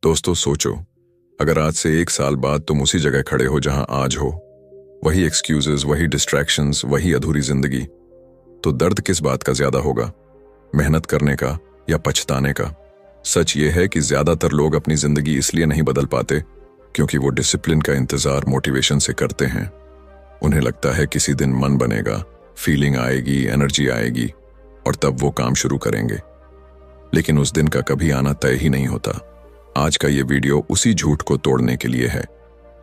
दोस्तों सोचो, अगर आज से 1 साल बाद तुम उसी जगह खड़े हो जहां आज हो, वही एक्सक्यूजेस, वही डिस्ट्रैक्शंस, वही अधूरी जिंदगी, तो दर्द किस बात का ज्यादा होगा? मेहनत करने का या पछताने का? सच ये है कि ज्यादातर लोग अपनी जिंदगी इसलिए नहीं बदल पाते क्योंकि वो डिसिप्लिन का इंतजार मोटिवेशन से करते हैं। उन्हें लगता है किसी दिन मन बनेगा, फीलिंग आएगी, एनर्जी आएगी और तब वो काम शुरू करेंगे। लेकिन उस दिन का कभी आना तय ही नहीं होता। आज का ये वीडियो उसी झूठ को तोड़ने के लिए है,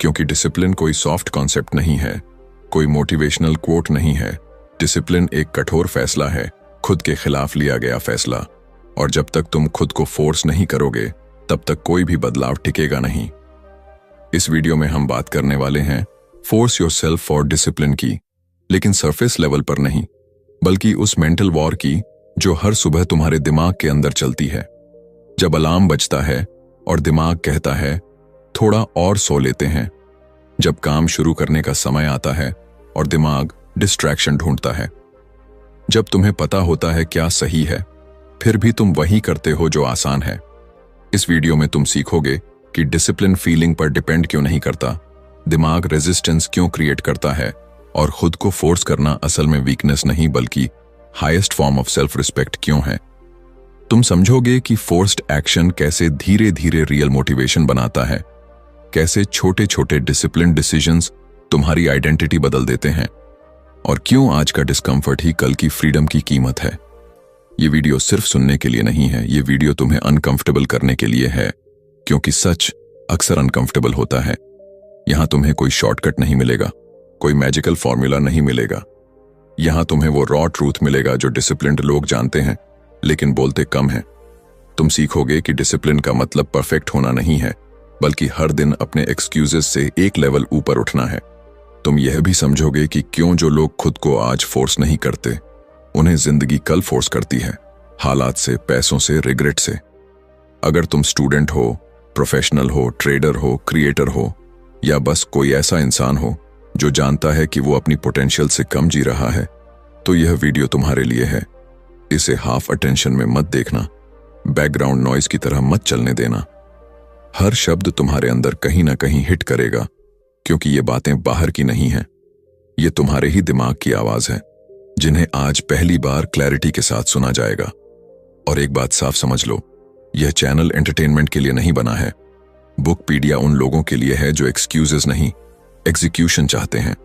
क्योंकि डिसिप्लिन कोई सॉफ्ट कॉन्सेप्ट नहीं है, कोई मोटिवेशनल कोट नहीं है। डिसिप्लिन एक कठोर फैसला है, खुद के खिलाफ लिया गया फैसला। और जब तक तुम खुद को फोर्स नहीं करोगे, तब तक कोई भी बदलाव टिकेगा नहीं। इस वीडियो में हम बात करने वाले हैं फोर्स योरसेल्फ फॉर डिसिप्लिन की, लेकिन सरफेस लेवल पर नहीं, बल्कि उस मेंटल वॉर की जो हर सुबह तुम्हारे दिमाग के अंदर चलती है। जब अलार्म बजता है और दिमाग कहता है थोड़ा और सो लेते हैं, जब काम शुरू करने का समय आता है और दिमाग डिस्ट्रैक्शन ढूंढता है, जब तुम्हें पता होता है क्या सही है, फिर भी तुम वही करते हो जो आसान है। इस वीडियो में तुम सीखोगे कि डिसिप्लिन फीलिंग पर डिपेंड क्यों नहीं करता, दिमाग रेजिस्टेंस क्यों क्रिएट करता है और खुद को फोर्स करना असल में वीकनेस नहीं बल्कि highest form of self respect क्यों है। तुम समझोगे कि फोर्स्ड एक्शन कैसे धीरे धीरे रियल मोटिवेशन बनाता है, कैसे छोटे छोटे डिसिप्लिन डिसीजंस तुम्हारी आइडेंटिटी बदल देते हैं, और क्यों आज का डिस्कंफर्ट ही कल की फ्रीडम की कीमत है। ये वीडियो सिर्फ सुनने के लिए नहीं है, ये वीडियो तुम्हें अनकंफर्टेबल करने के लिए है, क्योंकि सच अक्सर अनकंफर्टेबल होता है। यहां तुम्हें कोई शॉर्टकट नहीं मिलेगा, कोई मैजिकल फॉर्मूला नहीं मिलेगा। यहां तुम्हें वो रॉ ट्रूथ मिलेगा जो डिसिप्लिन्ड लोग जानते हैं लेकिन बोलते कम हैं। तुम सीखोगे कि डिसिप्लिन का मतलब परफेक्ट होना नहीं है, बल्कि हर दिन अपने एक्सक्यूजेस से एक लेवल ऊपर उठना है। तुम यह भी समझोगे कि क्यों जो लोग खुद को आज फोर्स नहीं करते, उन्हें जिंदगी कल फोर्स करती है, हालात से, पैसों से, रिग्रेट से। अगर तुम स्टूडेंट हो, प्रोफेशनल हो, ट्रेडर हो, क्रिएटर हो, या बस कोई ऐसा इंसान हो जो जानता है कि वो अपनी पोटेंशियल से कम जी रहा है, तो यह वीडियो तुम्हारे लिए है। इसे हाफ अटेंशन में मत देखना, बैकग्राउंड नॉइज की तरह मत चलने देना। हर शब्द तुम्हारे अंदर कहीं ना कहीं हिट करेगा, क्योंकि ये बातें बाहर की नहीं हैं, ये तुम्हारे ही दिमाग की आवाज है, जिन्हें आज पहली बार क्लैरिटी के साथ सुना जाएगा। और एक बात साफ समझ लो, यह चैनल एंटरटेनमेंट के लिए नहीं बना है। बुकपीडिया उन लोगों के लिए है जो एक्सक्यूजेस नहीं, एग्जीक्यूशन चाहते हैं,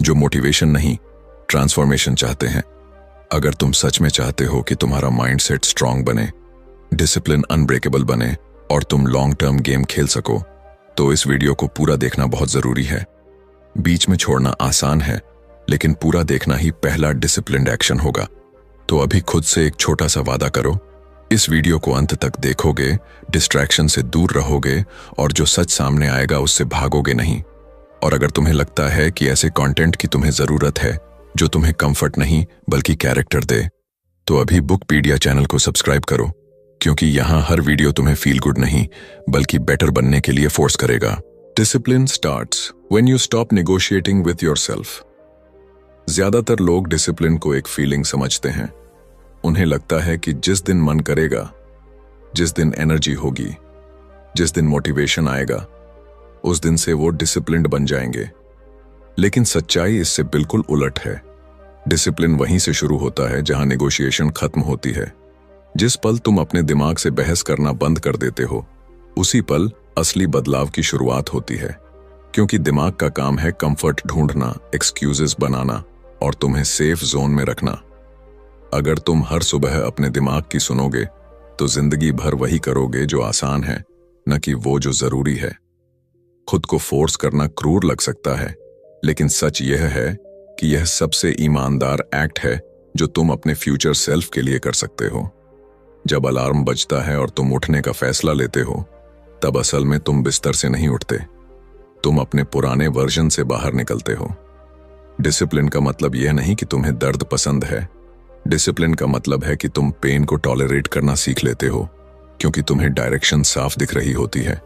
जो मोटिवेशन नहीं, ट्रांसफॉर्मेशन चाहते हैं। अगर तुम सच में चाहते हो कि तुम्हारा माइंडसेट स्ट्रांग बने, डिसिप्लिन अनब्रेकेबल बने और तुम लॉन्ग टर्म गेम खेल सको, तो इस वीडियो को पूरा देखना बहुत जरूरी है। बीच में छोड़ना आसान है, लेकिन पूरा देखना ही पहला डिसिप्लिन्ड एक्शन होगा। तो अभी खुद से एक छोटा सा वादा करो, इस वीडियो को अंत तक देखोगे, डिस्ट्रैक्शन से दूर रहोगे और जो सच सामने आएगा उससे भागोगे नहीं। और अगर तुम्हें लगता है कि ऐसे कंटेंट की तुम्हें जरूरत है जो तुम्हें कंफर्ट नहीं बल्कि कैरेक्टर दे, तो अभी बुकपीडिया चैनल को सब्सक्राइब करो, क्योंकि यहां हर वीडियो तुम्हें फील गुड नहीं बल्कि बेटर बनने के लिए फोर्स करेगा। Discipline starts when you stop negotiating with yourself. ज्यादातर लोग डिसिप्लिन को एक फीलिंग समझते हैं। उन्हें लगता है कि जिस दिन मन करेगा, जिस दिन एनर्जी होगी, जिस दिन मोटिवेशन आएगा, उस दिन से वो डिसिप्लिन्ड बन जाएंगे। लेकिन सच्चाई इससे बिल्कुल उलट है। डिसिप्लिन वहीं से शुरू होता है जहां नेगोशिएशन खत्म होती है। जिस पल तुम अपने दिमाग से बहस करना बंद कर देते हो, उसी पल असली बदलाव की शुरुआत होती है, क्योंकि दिमाग का काम है कंफर्ट ढूंढना, एक्सक्यूजेस बनाना और तुम्हें सेफ जोन में रखना। अगर तुम हर सुबह अपने दिमाग की सुनोगे, तो जिंदगी भर वही करोगे जो आसान है, न कि वो जो जरूरी है। खुद को फोर्स करना क्रूर लग सकता है, लेकिन सच यह है कि यह सबसे ईमानदार एक्ट है जो तुम अपने फ्यूचर सेल्फ के लिए कर सकते हो। जब अलार्म बजता है और तुम उठने का फैसला लेते हो, तब असल में तुम बिस्तर से नहीं उठते, तुम अपने पुराने वर्जन से बाहर निकलते हो। डिसिप्लिन का मतलब यह नहीं कि तुम्हें दर्द पसंद है, डिसिप्लिन का मतलब है कि तुम पेन को टॉलरेट करना सीख लेते हो, क्योंकि तुम्हें डायरेक्शन साफ दिख रही होती है।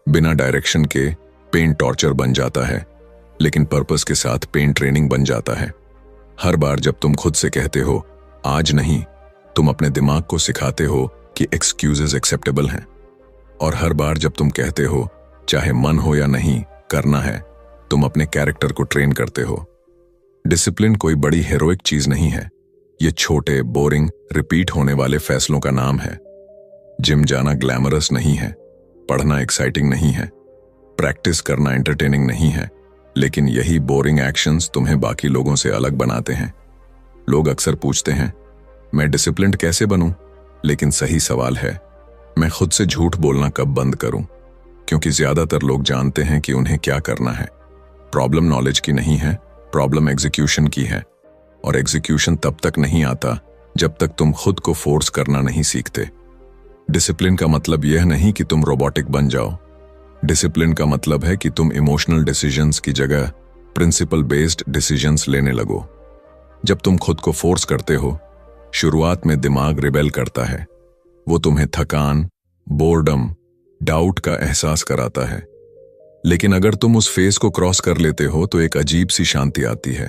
बिना डायरेक्शन के पेन टॉर्चर बन जाता है, लेकिन पर्पस के साथ पेन ट्रेनिंग बन जाता है। हर बार जब तुम खुद से कहते हो आज नहीं, तुम अपने दिमाग को सिखाते हो कि एक्सक्यूजेस एक्सेप्टेबल हैं। और हर बार जब तुम कहते हो चाहे मन हो या नहीं करना है, तुम अपने कैरेक्टर को ट्रेन करते हो। डिसिप्लिन कोई बड़ी हेरोइक चीज नहीं है, ये छोटे बोरिंग रिपीट होने वाले फैसलों का नाम है। जिम जाना ग्लैमरस नहीं है, पढ़ना एक्साइटिंग नहीं है, प्रैक्टिस करना एंटरटेनिंग नहीं है, लेकिन यही बोरिंग एक्शंस तुम्हें बाकी लोगों से अलग बनाते हैं। लोग अक्सर पूछते हैं मैं डिसिप्लिन्ड कैसे बनूं? लेकिन सही सवाल है मैं खुद से झूठ बोलना कब बंद करूं? क्योंकि ज्यादातर लोग जानते हैं कि उन्हें क्या करना है। प्रॉब्लम नॉलेज की नहीं है, प्रॉब्लम एग्जीक्यूशन की है। और एग्जीक्यूशन तब तक नहीं आता जब तक तुम खुद को फोर्स करना नहीं सीखते। डिसिप्लिन का मतलब यह नहीं कि तुम रोबोटिक बन जाओ। डिसिप्लिन का मतलब है कि तुम इमोशनल डिसीजंस की जगह प्रिंसिपल बेस्ड डिसीजंस लेने लगो। जब तुम खुद को फोर्स करते हो, शुरुआत में दिमाग रिबेल करता है। वो तुम्हें थकान, बोर्डम, डाउट का एहसास कराता है। लेकिन अगर तुम उस फेज को क्रॉस कर लेते हो तो एक अजीब सी शांति आती है,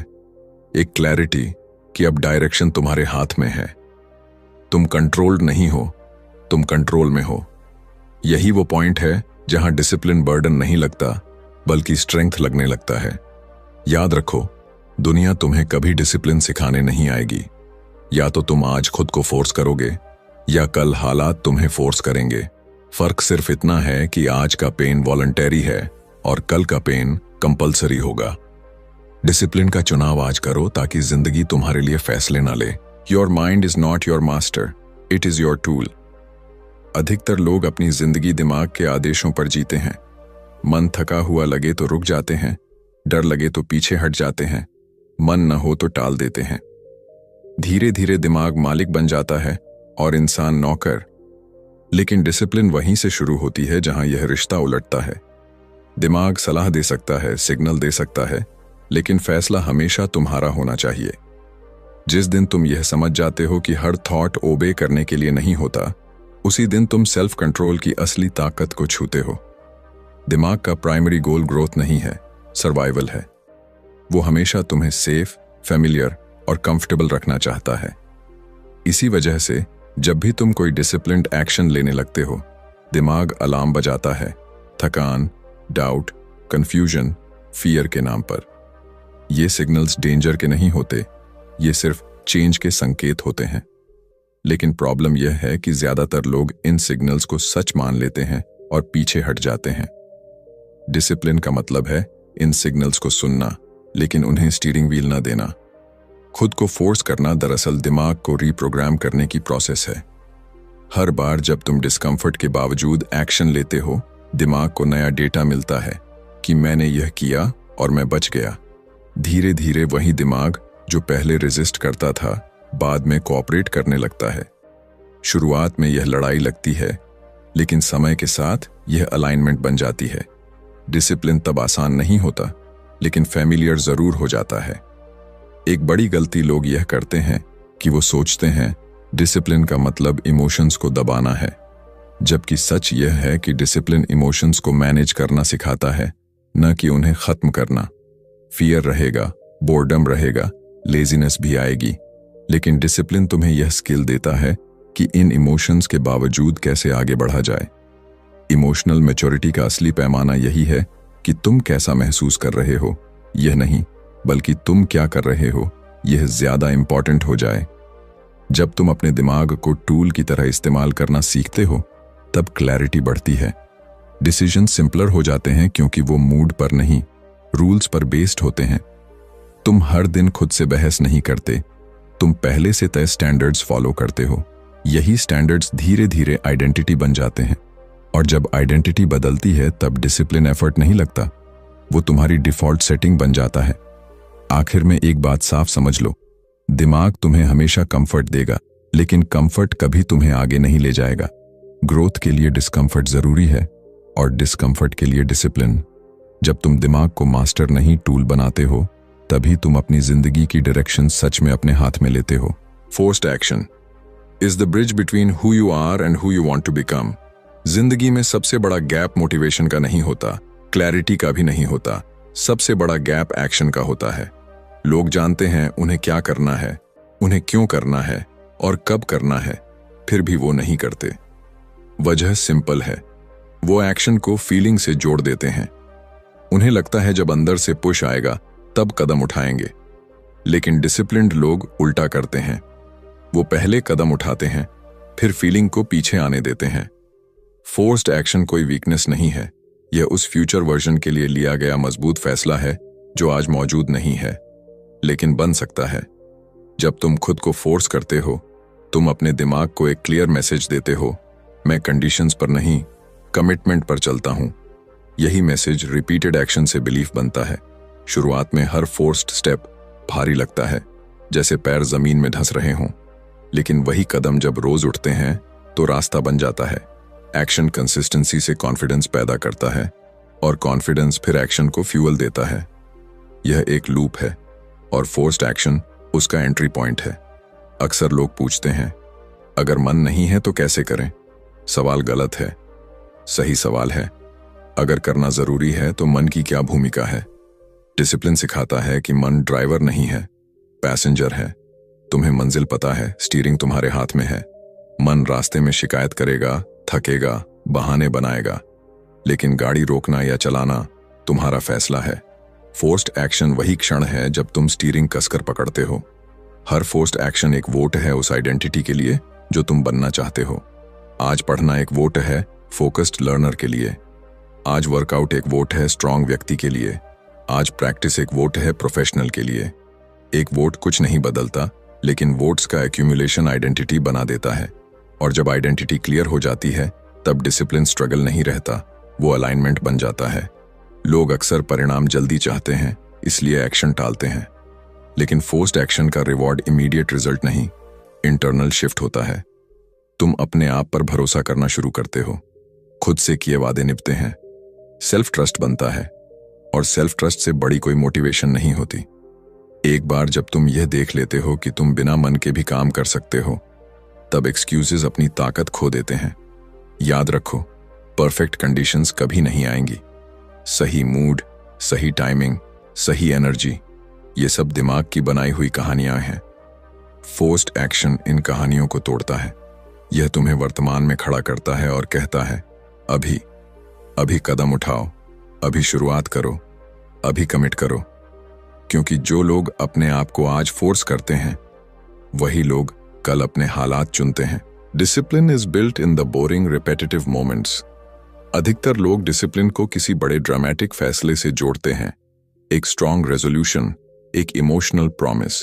एक क्लैरिटी कि अब डायरेक्शन तुम्हारे हाथ में है। तुम कंट्रोल्ड नहीं हो, तुम कंट्रोल में हो। यही वो पॉइंट है जहां डिसिप्लिन बर्डन नहीं लगता बल्कि स्ट्रेंथ लगने लगता है। याद रखो, दुनिया तुम्हें कभी डिसिप्लिन सिखाने नहीं आएगी। या तो तुम आज खुद को फोर्स करोगे या कल हालात तुम्हें फोर्स करेंगे। फर्क सिर्फ इतना है कि आज का पेन वॉलंटरी है और कल का पेन कंपलसरी होगा। डिसिप्लिन का चुनाव आज करो ताकि जिंदगी तुम्हारे लिए फैसले ना ले। Your mind is not your master, it is your tool. अधिकतर लोग अपनी जिंदगी दिमाग के आदेशों पर जीते हैं। मन थका हुआ लगे तो रुक जाते हैं, डर लगे तो पीछे हट जाते हैं, मन न हो तो टाल देते हैं। धीरे धीरे दिमाग मालिक बन जाता है और इंसान नौकर। लेकिन डिसिप्लिन वहीं से शुरू होती है जहां यह रिश्ता उलटता है। दिमाग सलाह दे सकता है, सिग्नल दे सकता है, लेकिन फैसला हमेशा तुम्हारा होना चाहिए। जिस दिन तुम यह समझ जाते हो कि हर थॉट ओबे करने के लिए नहीं होता, उसी दिन तुम सेल्फ कंट्रोल की असली ताकत को छूते हो। दिमाग का प्राइमरी गोल ग्रोथ नहीं है, सर्वाइवल है। वो हमेशा तुम्हें सेफ, फेमिलियर और कंफर्टेबल रखना चाहता है। इसी वजह से जब भी तुम कोई डिसिप्लिन्ड एक्शन लेने लगते हो, दिमाग अलार्म बजाता है, थकान, डाउट, कंफ्यूजन, फियर के नाम पर। ये सिग्नल्स डेंजर के नहीं होते, ये सिर्फ चेंज के संकेत होते हैं। लेकिन प्रॉब्लम यह है कि ज्यादातर लोग इन सिग्नल्स को सच मान लेते हैं और पीछे हट जाते हैं। डिसिप्लिन का मतलब है इन सिग्नल्स को सुनना, लेकिन उन्हें स्टीयरिंग व्हील ना देना। खुद को फोर्स करना दरअसल दिमाग को रीप्रोग्राम करने की प्रोसेस है। हर बार जब तुम डिस्कम्फर्ट के बावजूद एक्शन लेते हो, दिमाग को नया डेटा मिलता है कि मैंने यह किया और मैं बच गया। धीरे धीरे वही दिमाग जो पहले रेजिस्ट करता था, बाद में कोऑपरेट करने लगता है। शुरुआत में यह लड़ाई लगती है, लेकिन समय के साथ यह अलाइनमेंट बन जाती है। डिसिप्लिन तब आसान नहीं होता, लेकिन फैमिलियर जरूर हो जाता है। एक बड़ी गलती लोग यह करते हैं कि वो सोचते हैं डिसिप्लिन का मतलब इमोशंस को दबाना है, जबकि सच यह है कि डिसिप्लिन इमोशंस को मैनेज करना सिखाता है, न कि उन्हें खत्म करना। फियर रहेगा, बोर्डम रहेगा, लेजीनेस भी आएगी, लेकिन डिसिप्लिन तुम्हें यह स्किल देता है कि इन इमोशंस के बावजूद कैसे आगे बढ़ा जाए। इमोशनल मैच्योरिटी का असली पैमाना यही है कि तुम कैसा महसूस कर रहे हो, यह नहीं बल्कि तुम क्या कर रहे हो, यह ज्यादा इंपॉर्टेंट हो जाए। जब तुम अपने दिमाग को टूल की तरह इस्तेमाल करना सीखते हो, तब क्लैरिटी बढ़ती है। डिसीजन सिंपलर हो जाते हैं क्योंकि वो मूड पर नहीं, रूल्स पर बेस्ड होते हैं। तुम हर दिन खुद से बहस नहीं करते, तुम पहले से तय स्टैंडर्ड्स फॉलो करते हो। यही स्टैंडर्ड्स धीरे धीरे आइडेंटिटी बन जाते हैं, और जब आइडेंटिटी बदलती है तब डिसिप्लिन एफर्ट नहीं लगता, वो तुम्हारी डिफॉल्ट सेटिंग बन जाता है। आखिर में एक बात साफ समझ लो, दिमाग तुम्हें हमेशा कंफर्ट देगा, लेकिन कंफर्ट कभी तुम्हें आगे नहीं ले जाएगा। ग्रोथ के लिए डिस्कंफर्ट जरूरी है और डिस्कंफर्ट के लिए डिसिप्लिन। जब तुम दिमाग को मास्टर नहीं टूल बनाते हो, तभी तुम अपनी जिंदगी की डायरेक्शन सच में अपने हाथ में लेते हो। Forced action is the bridge between who you are and who you want to become. जिंदगी में सबसे बड़ा गैप मोटिवेशन का नहीं होता, क्लैरिटी का भी नहीं होता, सबसे बड़ा गैप एक्शन का होता है। लोग जानते हैं उन्हें क्या करना है, उन्हें क्यों करना है और कब करना है, फिर भी वो नहीं करते। वजह सिंपल है, वो एक्शन को फीलिंग से जोड़ देते हैं। उन्हें लगता है जब अंदर से पुश आएगा तब कदम उठाएंगे। लेकिन डिसिप्लिन्ड लोग उल्टा करते हैं। वो पहले कदम उठाते हैं, फिर फीलिंग को पीछे आने देते हैं। फोर्स्ड एक्शन कोई वीकनेस नहीं है, यह उस फ्यूचर वर्जन के लिए लिया गया मजबूत फैसला है जो आज मौजूद नहीं है, लेकिन बन सकता है। जब तुम खुद को फोर्स करते हो, तुम अपने दिमाग को एक क्लियर मैसेज देते हो, मैं कंडीशंस पर नहीं, कमिटमेंट पर चलता हूं। यही मैसेज रिपीटेड एक्शन से बिलीफ बनता है। शुरुआत में हर फोर्स्ड स्टेप भारी लगता है, जैसे पैर जमीन में धंस रहे हों, लेकिन वही कदम जब रोज उठते हैं तो रास्ता बन जाता है। एक्शन कंसिस्टेंसी से कॉन्फिडेंस पैदा करता है और कॉन्फिडेंस फिर एक्शन को फ्यूल देता है। यह एक लूप है और फोर्स्ड एक्शन उसका एंट्री पॉइंट है। अक्सर लोग पूछते हैं, अगर मन नहीं है तो कैसे करें? सवाल गलत है। सही सवाल है, अगर करना जरूरी है तो मन की क्या भूमिका है? डिसिप्लिन सिखाता है कि मन ड्राइवर नहीं है, पैसेंजर है। तुम्हें मंजिल पता है, स्टीयरिंग तुम्हारे हाथ में है। मन रास्ते में शिकायत करेगा, थकेगा, बहाने बनाएगा, लेकिन गाड़ी रोकना या चलाना तुम्हारा फैसला है। फोर्स्ड एक्शन वही क्षण है जब तुम स्टीयरिंग कसकर पकड़ते हो। हर फोर्स्ड एक्शन एक वोट है उस आइडेंटिटी के लिए जो तुम बनना चाहते हो। आज पढ़ना एक वोट है फोकस्ड लर्नर के लिए। आज वर्कआउट एक वोट है स्ट्रांग व्यक्ति के लिए। आज प्रैक्टिस एक वोट है प्रोफेशनल के लिए। एक वोट कुछ नहीं बदलता, लेकिन वोट्स का एक्यूमुलेशन आइडेंटिटी बना देता है। और जब आइडेंटिटी क्लियर हो जाती है, तब डिसिप्लिन स्ट्रगल नहीं रहता, वो अलाइनमेंट बन जाता है। लोग अक्सर परिणाम जल्दी चाहते हैं, इसलिए एक्शन टालते हैं। लेकिन फोर्स्ड एक्शन का रिवॉर्ड इमीडिएट रिजल्ट नहीं, इंटरनल शिफ्ट होता है। तुम अपने आप पर भरोसा करना शुरू करते हो, खुद से किए वादे निभते हैं, सेल्फ ट्रस्ट बनता है। और सेल्फ ट्रस्ट से बड़ी कोई मोटिवेशन नहीं होती। एक बार जब तुम यह देख लेते हो कि तुम बिना मन के भी काम कर सकते हो, तब एक्सक्यूजेस अपनी ताकत खो देते हैं। याद रखो, परफेक्ट कंडीशंस कभी नहीं आएंगी। सही मूड, सही टाइमिंग, सही एनर्जी, ये सब दिमाग की बनाई हुई कहानियां हैं। फोर्स्ड एक्शन इन कहानियों को तोड़ता है। यह तुम्हें वर्तमान में खड़ा करता है और कहता है, अभी अभी कदम उठाओ, अभी शुरुआत करो, अभी कमिट करो। क्योंकि जो लोग अपने आप को आज फोर्स करते हैं, वही लोग कल अपने हालात चुनते हैं। Discipline is built in the boring repetitive moments. अधिकतर लोग डिसिप्लिन को किसी बड़े ड्रामेटिक फैसले से जोड़ते हैं। एक स्ट्रॉन्ग रेजोल्यूशन, एक इमोशनल प्रॉमिस,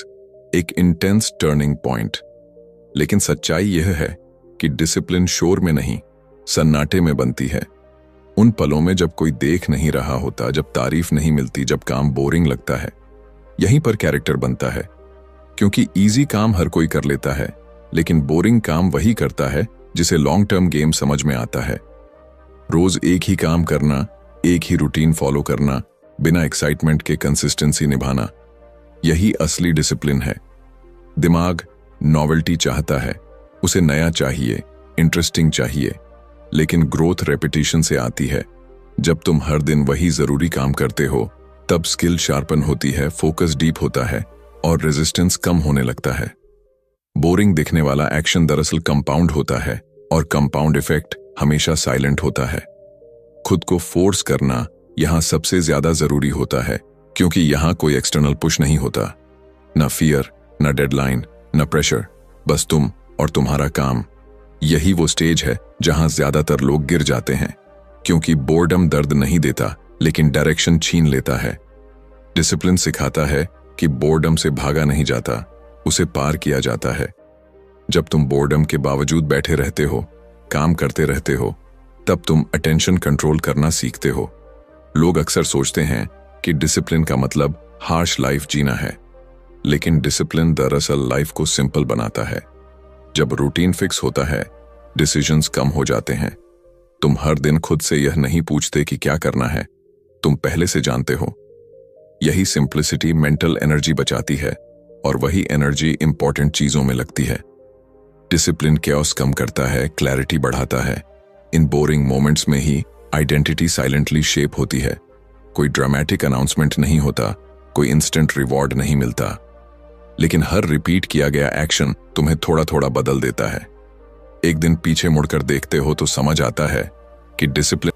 एक इंटेंस टर्निंग पॉइंट। लेकिन सच्चाई यह है कि डिसिप्लिन शोर में नहीं, सन्नाटे में बनती है। उन पलों में जब कोई देख नहीं रहा होता, जब तारीफ नहीं मिलती, जब काम बोरिंग लगता है, यहीं पर कैरेक्टर बनता है। क्योंकि इजी काम हर कोई कर लेता है, लेकिन बोरिंग काम वही करता है जिसे लॉन्ग टर्म गेम समझ में आता है। रोज एक ही काम करना, एक ही रूटीन फॉलो करना, बिना एक्साइटमेंट के कंसिस्टेंसी निभाना, यही असली डिसिप्लिन है। दिमाग नॉवेल्टी चाहता है, उसे नया चाहिए, इंटरेस्टिंग चाहिए, लेकिन ग्रोथ रेपिटेशन से आती है। जब तुम हर दिन वही जरूरी काम करते हो, तब स्किल शार्पन होती है, फोकस डीप होता है और रेजिस्टेंस कम होने लगता है। बोरिंग दिखने वाला एक्शन दरअसल कंपाउंड होता है और कंपाउंड इफेक्ट हमेशा साइलेंट होता है। खुद को फोर्स करना यहां सबसे ज्यादा जरूरी होता है, क्योंकि यहां कोई एक्सटर्नल पुश नहीं होता। न फियर, न डेडलाइन, न प्रेशर, बस तुम और तुम्हारा काम। यही वो स्टेज है जहां ज्यादातर लोग गिर जाते हैं, क्योंकि बोर्डम दर्द नहीं देता, लेकिन डायरेक्शन छीन लेता है। डिसिप्लिन सिखाता है कि बोर्डम से भागा नहीं जाता, उसे पार किया जाता है। जब तुम बोर्डम के बावजूद बैठे रहते हो, काम करते रहते हो, तब तुम अटेंशन कंट्रोल करना सीखते हो। लोग अक्सर सोचते हैं कि डिसिप्लिन का मतलब हार्श लाइफ जीना है, लेकिन डिसिप्लिन दरअसल लाइफ को सिंपल बनाता है। जब रूटीन फिक्स होता है, डिसीजंस कम हो जाते हैं। तुम हर दिन खुद से यह नहीं पूछते कि क्या करना है, तुम पहले से जानते हो। यही सिंप्लिसिटी मेंटल एनर्जी बचाती है और वही एनर्जी इंपॉर्टेंट चीजों में लगती है। डिसिप्लिन कैओस कम करता है, क्लैरिटी बढ़ाता है। इन बोरिंग मोमेंट्स में ही आइडेंटिटी साइलेंटली शेप होती है। कोई ड्रामेटिक अनाउंसमेंट नहीं होता, कोई इंस्टेंट रिवॉर्ड नहीं मिलता, लेकिन हर रिपीट किया गया एक्शन तुम्हें थोड़ा थोड़ा बदल देता है। एक दिन पीछे मुड़कर देखते हो तो समझ आता है कि डिसिप्लिन